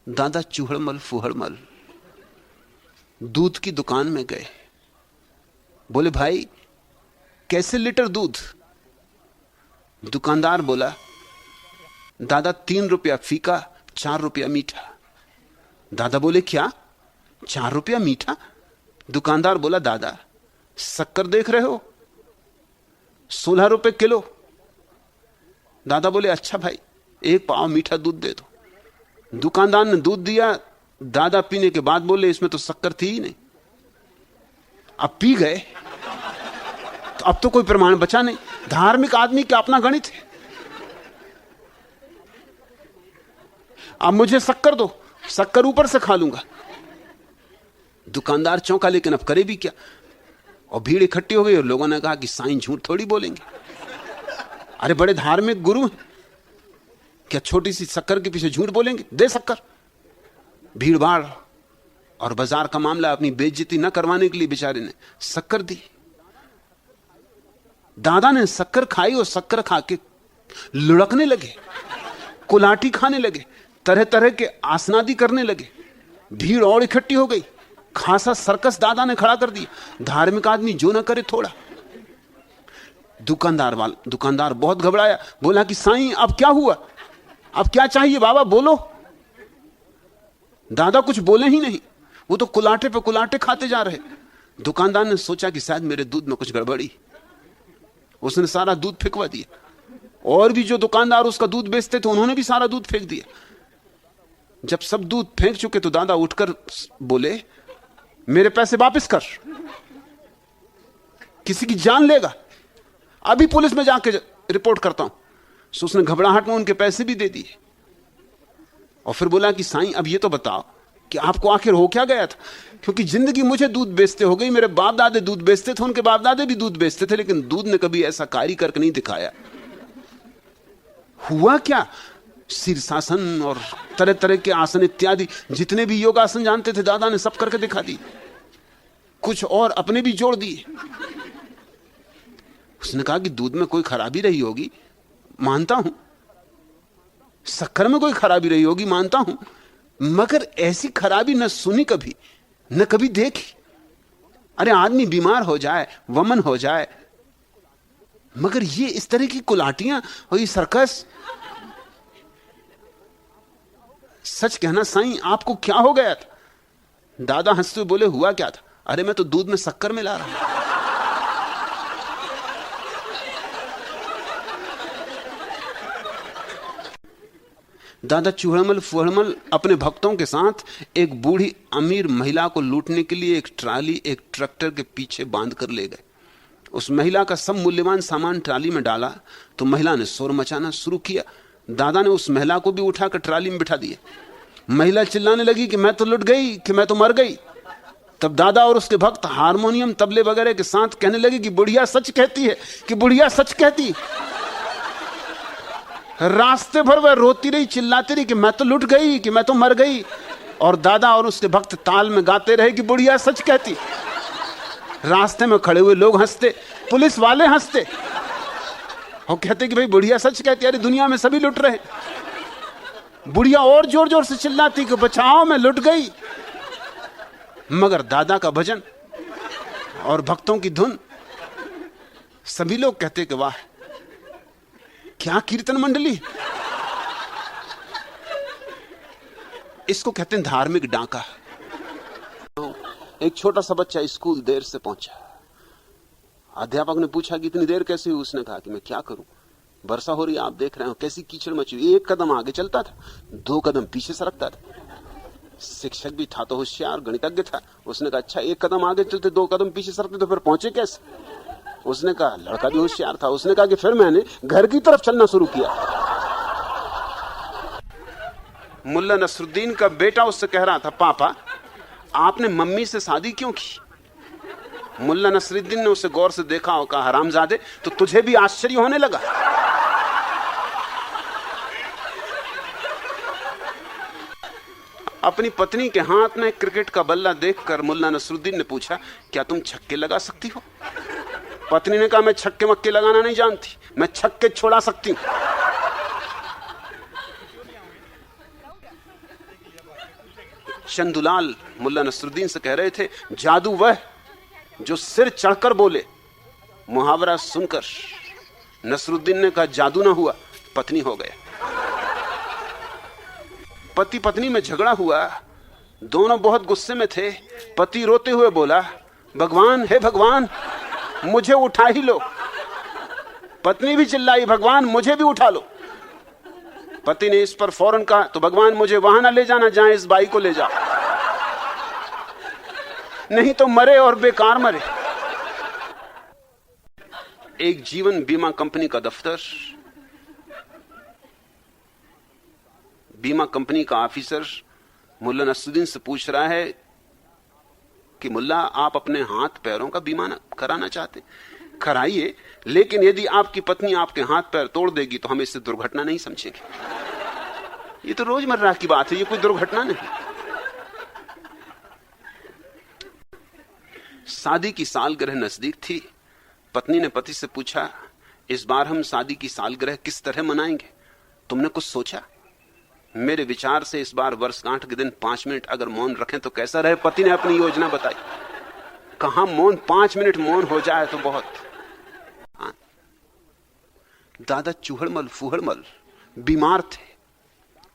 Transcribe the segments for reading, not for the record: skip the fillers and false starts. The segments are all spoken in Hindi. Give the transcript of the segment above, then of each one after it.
दादा चूहड़मल फूहड़मल दूध की दुकान में गए। बोले भाई कैसे लीटर दूध? दुकानदार बोला दादा 3 रुपया फीका 4 रुपया मीठा। दादा बोले क्या 4 रुपया मीठा? दुकानदार बोला दादा शक्कर देख रहे हो 16 रुपए किलो। दादा बोले अच्छा भाई 1 पाव मीठा दूध दे दो। दुकानदार ने दूध दिया। दादा पीने के बाद बोले इसमें तो शक्कर थी ही नहीं। अब पी गए तो अब तो कोई प्रमाण बचा नहीं। धार्मिक आदमी का अपना गणित है। अब मुझे शक्कर दो, शक्कर ऊपर से खा लूंगा। दुकानदार चौंका लेकिन अब करे भी क्या। और भीड़ इकट्ठी हो गई और लोगों ने कहा कि साईं झूठ थोड़ी बोलेंगे। अरे बड़े धार्मिक गुरु हैं, क्या छोटी सी शक्कर के पीछे झूठ बोलेंगे? दे शक्कर। भीड़ भाड़ और बाजार का मामला अपनी बेइज्जती न करवाने के लिए बेचारे ने शक्कर दी। दादा ने शक्कर खाई और शक्कर खा के लुढ़कने लगे, कुलाटी खाने लगे, तरह तरह के आसनादी करने लगे। भीड़ और इकट्ठी हो गई। खासा सर्कस दादा ने खड़ा कर दिया। धार्मिक आदमी जो ना करे थोड़ा। दुकानदार बहुत घबराया। बोला कि साईं अब क्या हुआ, अब क्या चाहिए बाबा बोलो। दादा कुछ बोले ही नहीं, वो तो कुलाटे पे कुलाटे खाते जा रहे। दुकानदार ने सोचा कि शायद मेरे दूध में कुछ गड़बड़ी। उसने सारा दूध फेंकवा दिया। और भी जो दुकानदार उसका दूध बेचते थे उन्होंने भी सारा दूध फेंक दिया। जब सब दूध फेंक चुके तो दादा उठकर बोले मेरे पैसे वापस कर, किसी की जान लेगा, अभी पुलिस में जाके रिपोर्ट करता हूं। सो उसने घबराहट में उनके पैसे भी दे दिए। और फिर बोला कि साईं अब ये तो बताओ कि आपको आखिर हो क्या गया था, क्योंकि जिंदगी मुझे दूध बेचते हो गई। मेरे बाप दादे दूध बेचते थे, उनके बाप दादे भी दूध बेचते थे, लेकिन दूध ने कभी ऐसा कार्य करके नहीं दिखाया। हुआ क्या? शीर्षासन और तरह तरह के आसन इत्यादि जितने भी योगासन जानते थे दादा ने सब करके दिखा दी। कुछ और अपने भी जोड़ दिए। उसने कहा कि दूध में कोई खराबी रही होगी, मानता हूं। शक्कर में कोई खराबी रही होगी, मानता हूं। मगर ऐसी खराबी न सुनी कभी, न कभी देखी। अरे आदमी बीमार हो जाए, वमन हो जाए, मगर ये इस तरह की कुलाटियां और ये सर्कस। सच कहना साईं आपको क्या हो गया था? दादा हंसते हुए बोले हुआ क्या था? अरे मैं तो दूध में शक्कर मिला रहा हूं। दादा चूहड़मल फूहड़मल अपने भक्तों के साथ एक बूढ़ी अमीर महिला को लूटने के लिए एक ट्राली एक ट्रैक्टर के पीछे बांध कर ले गए। उस महिला का सब मूल्यवान सामान ट्राली में डाला तो महिला ने शोर मचाना शुरू किया। दादा ने उस महिला को भी उठाकर ट्राली में बिठा दिया। महिला चिल्लाने लगी कि मैं तो लुट गई, कि मैं तो मर गई। तब दादा और उसके भक्त हारमोनियम तबले वगैरह के साथ कहने लगे कि बुढ़िया सच कहती है, कि बुढ़िया सच कहती है। रास्ते भर वह रोती रही, चिल्लाती रही कि मैं तो लुट गई, कि मैं तो मर गई। और दादा और उसके भक्त ताल में गाते रहे कि बुढ़िया सच कहती। रास्ते में खड़े हुए लोग हंसते, पुलिस वाले हंसते और कहते कि भाई बुढ़िया सच कहती। अरे दुनिया में सभी लुट रहे। बुढ़िया और जोर जोर से चिल्लाती कि बचाओ मैं लुट गई। मगर दादा का भजन और भक्तों की धुन, सभी लोग कहते कि वाह क्या कीर्तन मंडली। इसको कहते हैं धार्मिक डांका। एक छोटा सा बच्चा स्कूल देर से पहुंचा। अध्यापक ने पूछा कि इतनी देर कैसे हुई? उसने कहा कि मैं क्या करूं, वर्षा हो रही है, आप देख रहे हो कैसी कीचड़ मची हुई। 1 कदम आगे चलता था, 2 कदम पीछे सरकता था। शिक्षक भी था तो होशियार, गणितज्ञ था। उसने कहा अच्छा 1 कदम आगे चलते 2 कदम पीछे सरकते तो फिर पहुंचे कैसे? उसने कहा, लड़का भी होशियार था, उसने कहा कि फिर मैंने घर की तरफ चलना शुरू किया। मुल्ला नसरुद्दीन का बेटा उससे कह रहा था पापा आपने मम्मी से शादी क्यों की? मुल्ला नसरुद्दीन ने उसे गौर से देखा और कहा हरामजादे तो तुझे भी आश्चर्य होने लगा? अपनी पत्नी के हाथ में क्रिकेट का बल्ला देखकर मुल्ला नसरुद्दीन ने पूछा क्या तुम छक्के लगा सकती हो? पत्नी ने कहा मैं छक्के मक्के लगाना नहीं जानती, मैं छक्के छोड़ा सकती हूं। चंदुलाल मुल्ला नसरुद्दीन से कह रहे थे, जादू वह जो सिर चढ़कर बोले। मुहावरा सुनकर नसरुद्दीन ने कहा, जादू ना हुआ, पत्नी हो गए। पति पत्नी में झगड़ा हुआ, दोनों बहुत गुस्से में थे। पति रोते हुए बोला, भगवान, हे भगवान, मुझे उठा ही लो। पत्नी भी चिल्लाई, भगवान मुझे भी उठा लो। पति ने इस पर फौरन कहा, तो भगवान मुझे वहां ना ले जाना जहां इस बाई को ले जाओ, नहीं तो मरे और बेकार मरे। एक जीवन बीमा कंपनी का दफ्तर, बीमा कंपनी का ऑफिसर मुल्ला नसरुद्दीन से पूछ रहा है कि मुल्ला, आप अपने हाथ पैरों का बीमा कराना चाहते? कराइए, लेकिन यदि आपकी पत्नी आपके हाथ पैर तोड़ देगी तो हम इसे दुर्घटना नहीं समझेंगे। ये तो रोजमर्रा की बात है, ये कोई दुर्घटना नहीं। शादी की सालगिरह नजदीक थी। पत्नी ने पति से पूछा, इस बार हम शादी की सालगिरह किस तरह मनाएंगे? तुमने कुछ सोचा? मेरे विचार से इस बार वर्षगांठ के दिन 5 मिनट अगर मौन रखें तो कैसा रहे। पति ने अपनी योजना बताई। कहां मौन, 5 मिनट मौन हो जाए तो बहुत। दादा चूहड़मल फूहड़मल बीमार थे,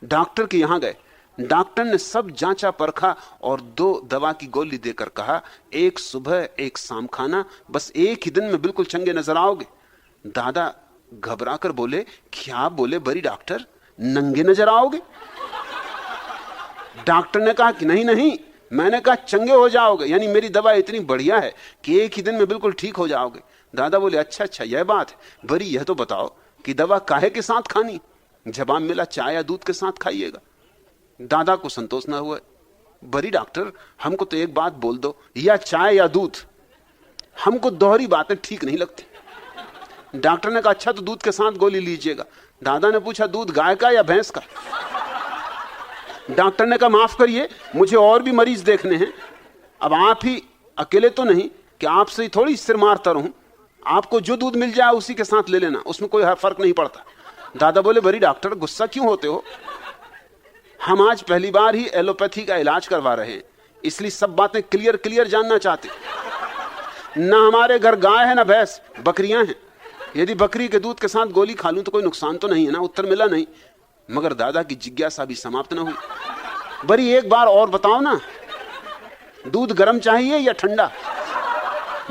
डॉक्टर के यहां गए। डॉक्टर ने सब जांचा परखा और 2 दवा की गोली देकर कहा, एक सुबह एक शाम खाना, बस एक ही दिन में बिल्कुल चंगे नजर आओगे। दादा घबराकर बोले, क्या बोले बड़ी डॉक्टर, नंगे नजर आओगे? डॉक्टर ने कहा कि नहीं नहीं, मैंने कहा चंगे हो जाओगे, यानी मेरी दवा इतनी बढ़िया है कि एक ही दिन में बिल्कुल ठीक हो जाओगे। दादा बोले, अच्छा अच्छा यह बात है, बड़ी यह तो बताओ कि दवा काहे के साथ खानी? जवाब मिला, चाय या दूध के साथ खाइएगा। दादा को संतोष न हुआ, बड़ी डॉक्टर हमको तो एक बात बोल दो, या चाय या दूध, हमको दोहरी बातें ठीक नहीं लगती। डॉक्टर ने कहा, अच्छा तो दूध के साथ गोली लीजिएगा। दादा ने पूछा, दूध गाय का या भैंस का? डॉक्टर ने कहा, माफ करिए, मुझे और भी मरीज देखने हैं, अब आप ही अकेले तो नहीं कि आपसे ही थोड़ी सिर मारता रहूं, आपको जो दूध मिल जाए उसी के साथ ले लेना, उसमें कोई फर्क नहीं पड़ता। दादा बोले, बड़ी डॉक्टर गुस्सा क्यों होते हो? हम आज पहली बार ही एलोपैथी का इलाज करवा रहे हैं, इसलिए सब बातें क्लियर क्लियर जानना चाहते। ना हमारे घर गाय है ना भैंस, बकरियां हैं। यदि बकरी के दूध के साथ गोली खा लूं तो कोई नुकसान तो नहीं है ना? उत्तर मिला नहीं। मगर दादा की जिज्ञासा भी समाप्त न हुई। बड़ी एक बार और बताओ ना, दूध गर्म चाहिए या ठंडा?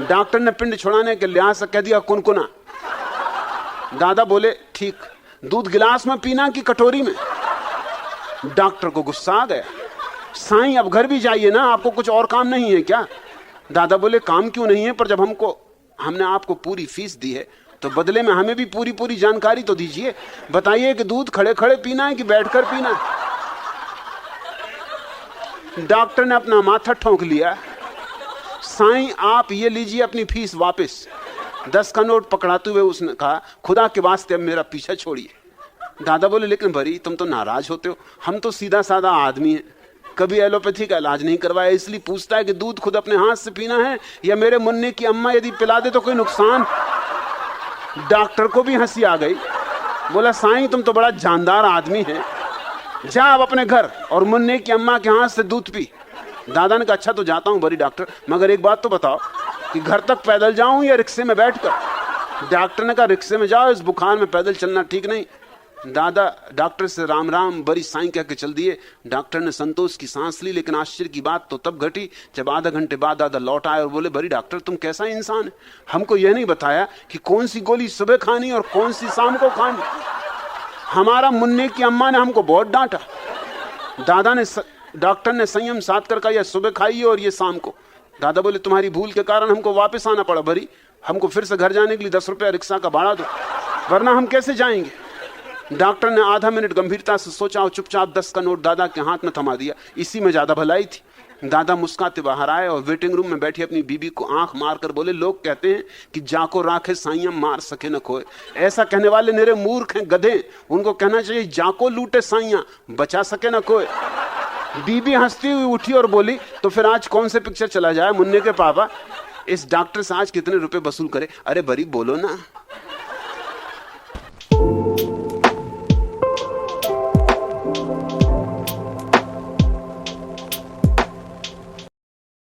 डॉक्टर ने पिंड छुड़ाने के लिहाज से कह दिया, कुनकुना। दादा बोले, ठीक, दूध गिलास में पीना कि कटोरी में? डॉक्टर को गुस्सा आ गया, साईं अब घर भी जाइए ना, आपको कुछ और काम नहीं है क्या? दादा बोले, काम क्यों नहीं है, पर जब हमने आपको पूरी फीस दी है तो बदले में हमें भी पूरी पूरी जानकारी तो दीजिए। बताइए कि दूध खड़े खड़े पीना है कि बैठकर पीना है? डॉक्टर ने अपना माथा ठोंक लिया, साईं आप ये लीजिए अपनी फीस वापस। 10 का नोट पकड़ाते हुए उसने कहा, खुदा के वास्ते अब मेरा पीछा छोड़िए। दादा बोले, लेकिन भरी तुम तो नाराज होते हो, हम तो सीधा साधा आदमी हैं, कभी एलोपैथी का इलाज नहीं करवाया, इसलिए पूछता है कि दूध खुद अपने हाथ से पीना है या मेरे मुन्ने की अम्मा यदि पिला दे तो कोई नुकसान? डॉक्टर को भी हंसी आ गई। बोला, साईं तुम तो बड़ा जानदार आदमी है, जा अब अपने घर और मुन्ने की अम्मा के हाथ से दूध पी। दादा ने कहा, अच्छा तो जाता हूं बड़ी डॉक्टर, मगर एक बात तो बताओ कि घर तक पैदल जाऊं या रिक्शे में बैठकर? डॉक्टर ने कहा, रिक्शे में जाओ, इस बुखार में पैदल चलना ठीक नहीं। दादा डॉक्टर से राम राम बड़ी साईं कह के चल दिए। डॉक्टर ने संतोष की सांस ली, लेकिन आश्चर्य की बात तो तब घटी जब आधा घंटे बाद दादा लौट आए और बोले, बड़ी डॉक्टर तुम कैसा इंसान है, हमको यह नहीं बताया कि कौन सी गोली सुबह खानी और कौन सी शाम को खानी। हमारा मुन्ने की अम्मा ने हमको बहुत डांटा। डॉक्टर ने संयम साध कर कहा, यह सुबह खाइए और ये शाम को। दादा बोले, तुम्हारी भूल के कारण हमको वापस आना पड़ा भरी, हमको फिर से घर जाने के लिए 10 रुपया रिक्शा का भाड़ा दो, वरना हम कैसे जाएंगे? डॉक्टर ने आधा मिनट गंभीरता से सोचा और चुपचाप 10 का नोट दादा के हाथ में थमा दिया। इसी में ज्यादा भलाई थी। दादा मुस्कुराते बाहर आए और वेटिंग रूम में बैठी अपनी बीबी को आंख मारकर बोले, लोग कहते हैं कि जाको राखे साइयां मार सके न खोए। ऐसा कहने वाले मेरे मूर्ख हैं, गधे। उनको कहना चाहिए जाको लूटे साइयां बचा सके न खोए। बीबी हंसती हुई उठी और बोली, तो फिर आज कौन से पिक्चर चला जाए मुन्ने के पापा? इस डॉक्टर से आज कितने रुपए वसूल करे? अरे बरी बोलो ना।